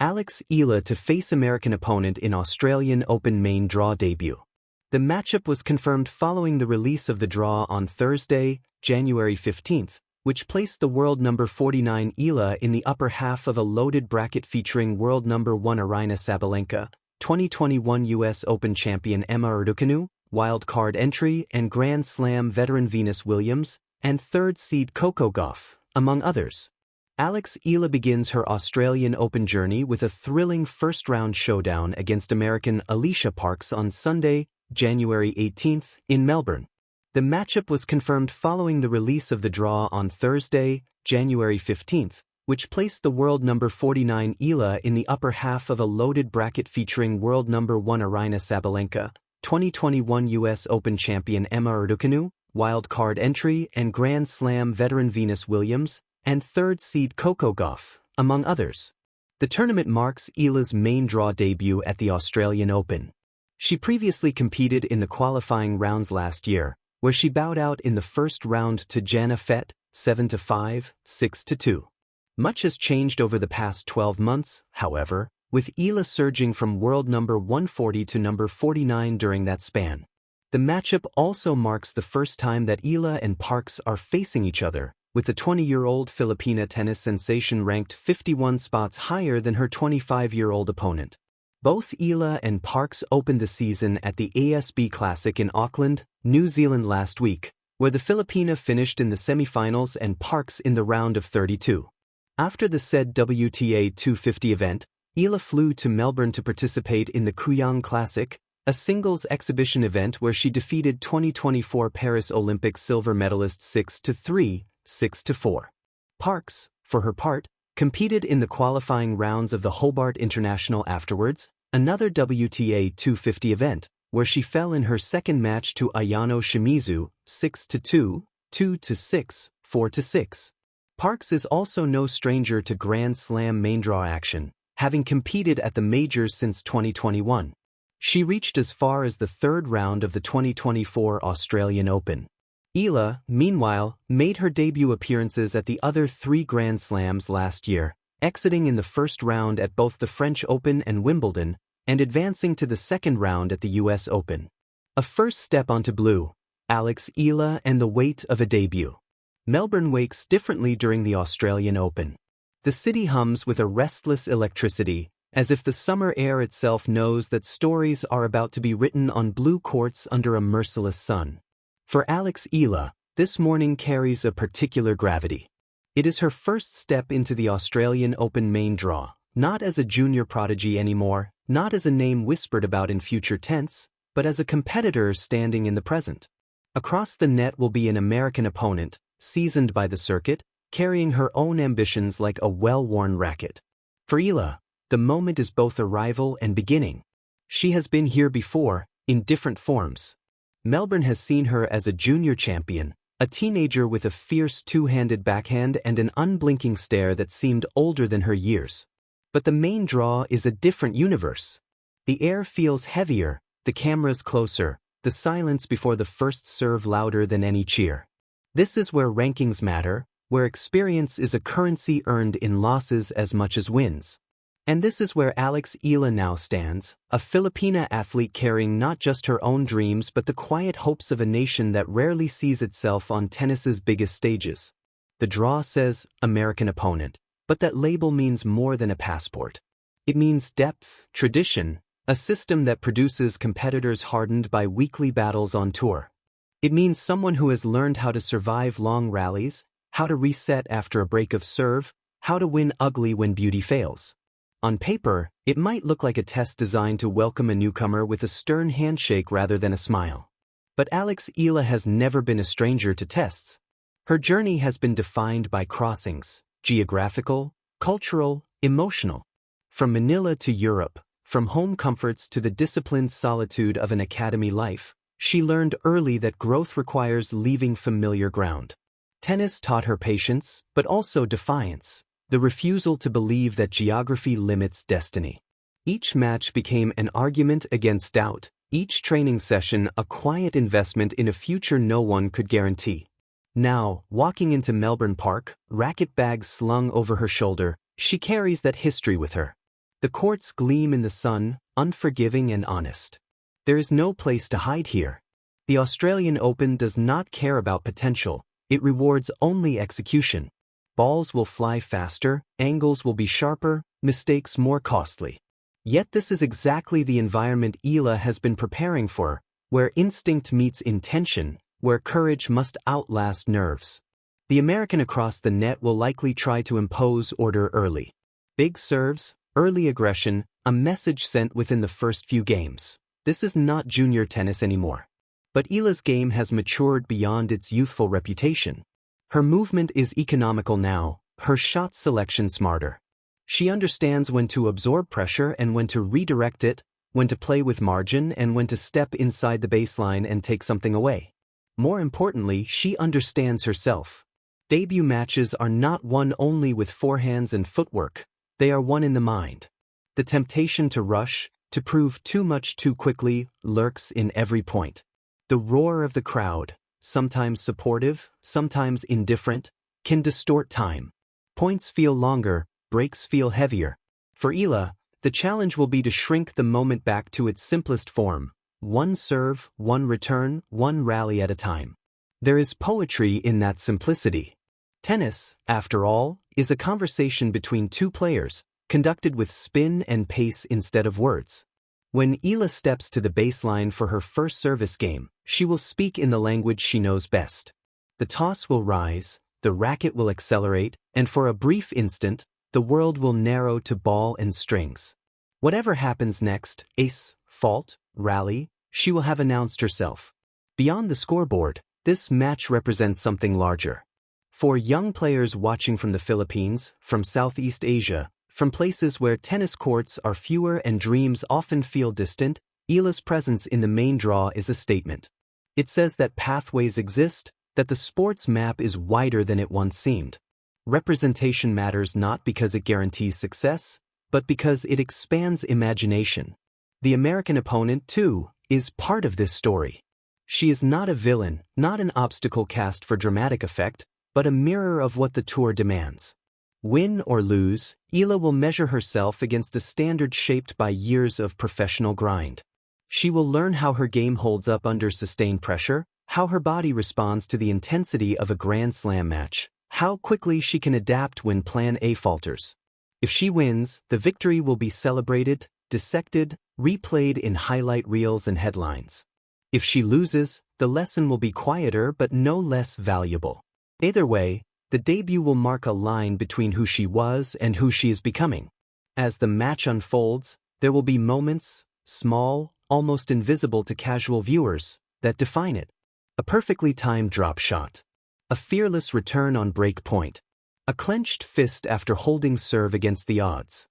Alex Eala to face American opponent in Australian Open main draw debut. The matchup was confirmed following the release of the draw on Thursday, January 15th, which placed the world number 49 Eala in the upper half of a loaded bracket featuring world number 1 Aryna Sabalenka, 2021 US Open champion Emma Raducanu, wild card entry and Grand Slam veteran Venus Williams, and third seed Coco Gauff, among others. Alex Eala begins her Australian Open journey with a thrilling first-round showdown against American Alicia Parks on Sunday, January 18th, in Melbourne. The matchup was confirmed following the release of the draw on Thursday, January 15th, which placed the world number 49 Eala in the upper half of a loaded bracket featuring world number 1 Aryna Sabalenka, 2021 US Open champion Emma Raducanu, wild card entry and Grand Slam veteran Venus Williams, and third seed Coco Gauff, among others. The tournament marks Eala's main draw debut at the Australian Open. She previously competed in the qualifying rounds last year, where she bowed out in the first round to Jana Fett, 7-5, 6-2. Much has changed over the past 12 months, however, with Eala surging from world number 140 to number 49 during that span. The matchup also marks the first time that Eala and Parks are facing each other, with the 20-year-old Filipina tennis sensation ranked 51 spots higher than her 25-year-old opponent. Both Eala and Parks opened the season at the ASB Classic in Auckland, New Zealand last week, where the Filipina finished in the semifinals and Parks in the round of 32. After the said WTA 250 event, Eala flew to Melbourne to participate in the Kooyong Classic, a singles exhibition event where she defeated 2024 Paris Olympics silver medalist 6-3, 6-4. Parks, for her part, competed in the qualifying rounds of the Hobart International afterwards, another WTA 250 event, where she fell in her second match to Ayano Shimizu, 6-2, 2-6, 4-6. Parks is also no stranger to Grand Slam main draw action, having competed at the majors since 2021. She reached as far as the third round of the 2024 Australian Open. Eala, meanwhile, made her debut appearances at the other three Grand Slams last year, exiting in the first round at both the French Open and Wimbledon, and advancing to the second round at the US Open. A first step onto blue, Alex Eala and the weight of a debut. Melbourne wakes differently during the Australian Open. The city hums with a restless electricity, as if the summer air itself knows that stories are about to be written on blue courts under a merciless sun. For Alex Eala, this morning carries a particular gravity. It is her first step into the Australian Open main draw, not as a junior prodigy anymore, not as a name whispered about in future tense, but as a competitor standing in the present. Across the net will be an American opponent, seasoned by the circuit, carrying her own ambitions like a well-worn racket. For Eala, the moment is both a rival and beginning. She has been here before, in different forms. Melbourne has seen her as a junior champion, a teenager with a fierce two-handed backhand and an unblinking stare that seemed older than her years. But the main draw is a different universe. The air feels heavier, the cameras closer, the silence before the first serve louder than any cheer. This is where rankings matter, where experience is a currency earned in losses as much as wins. And this is where Alex Eala now stands, a Filipina athlete carrying not just her own dreams but the quiet hopes of a nation that rarely sees itself on tennis's biggest stages. The draw says American opponent, but that label means more than a passport. It means depth, tradition, a system that produces competitors hardened by weekly battles on tour. It means someone who has learned how to survive long rallies, how to reset after a break of serve, how to win ugly when beauty fails. On paper, it might look like a test designed to welcome a newcomer with a stern handshake rather than a smile. But Alex Eala has never been a stranger to tests. Her journey has been defined by crossings, geographical, cultural, emotional. From Manila to Europe, from home comforts to the disciplined solitude of an academy life, she learned early that growth requires leaving familiar ground. Tennis taught her patience, but also defiance. The refusal to believe that geography limits destiny. Each match became an argument against doubt, each training session a quiet investment in a future no one could guarantee. Now, walking into Melbourne Park, racket bag slung over her shoulder, she carries that history with her. The courts gleam in the sun, unforgiving and honest. There is no place to hide here. The Australian Open does not care about potential, it rewards only execution. Balls will fly faster, angles will be sharper, mistakes more costly. Yet this is exactly the environment Eala has been preparing for, where instinct meets intention, where courage must outlast nerves. The American across the net will likely try to impose order early. Big serves, early aggression, a message sent within the first few games. This is not junior tennis anymore. But Eala's game has matured beyond its youthful reputation. Her movement is economical now, her shot selection smarter. She understands when to absorb pressure and when to redirect it, when to play with margin and when to step inside the baseline and take something away. More importantly, she understands herself. Debut matches are not won only with forehands and footwork, they are won in the mind. The temptation to rush, to prove too much too quickly, lurks in every point. The roar of the crowd, sometimes supportive, sometimes indifferent, can distort time. Points feel longer, breaks feel heavier. For Eala, the challenge will be to shrink the moment back to its simplest form: one serve, one return, one rally at a time. There is poetry in that simplicity. Tennis, after all, is a conversation between two players, conducted with spin and pace instead of words. When Eala steps to the baseline for her first service game, she will speak in the language she knows best. The toss will rise, the racket will accelerate, and for a brief instant, the world will narrow to ball and strings. Whatever happens next, ace, fault, rally, she will have announced herself. Beyond the scoreboard, this match represents something larger. For young players watching from the Philippines, from Southeast Asia, from places where tennis courts are fewer and dreams often feel distant, Eala's presence in the main draw is a statement. It says that pathways exist, that the sports map is wider than it once seemed. Representation matters not because it guarantees success, but because it expands imagination. The American opponent, too, is part of this story. She is not a villain, not an obstacle cast for dramatic effect, but a mirror of what the tour demands. Win or lose, Eala will measure herself against a standard shaped by years of professional grind. She will learn how her game holds up under sustained pressure, how her body responds to the intensity of a Grand Slam match, how quickly she can adapt when Plan A falters. If she wins, the victory will be celebrated, dissected, replayed in highlight reels and headlines. If she loses, the lesson will be quieter but no less valuable. Either way, the debut will mark a line between who she was and who she is becoming. As the match unfolds, there will be moments, small, almost invisible to casual viewers, that define it. A perfectly timed drop shot. A fearless return on break point. A clenched fist after holding serve against the odds.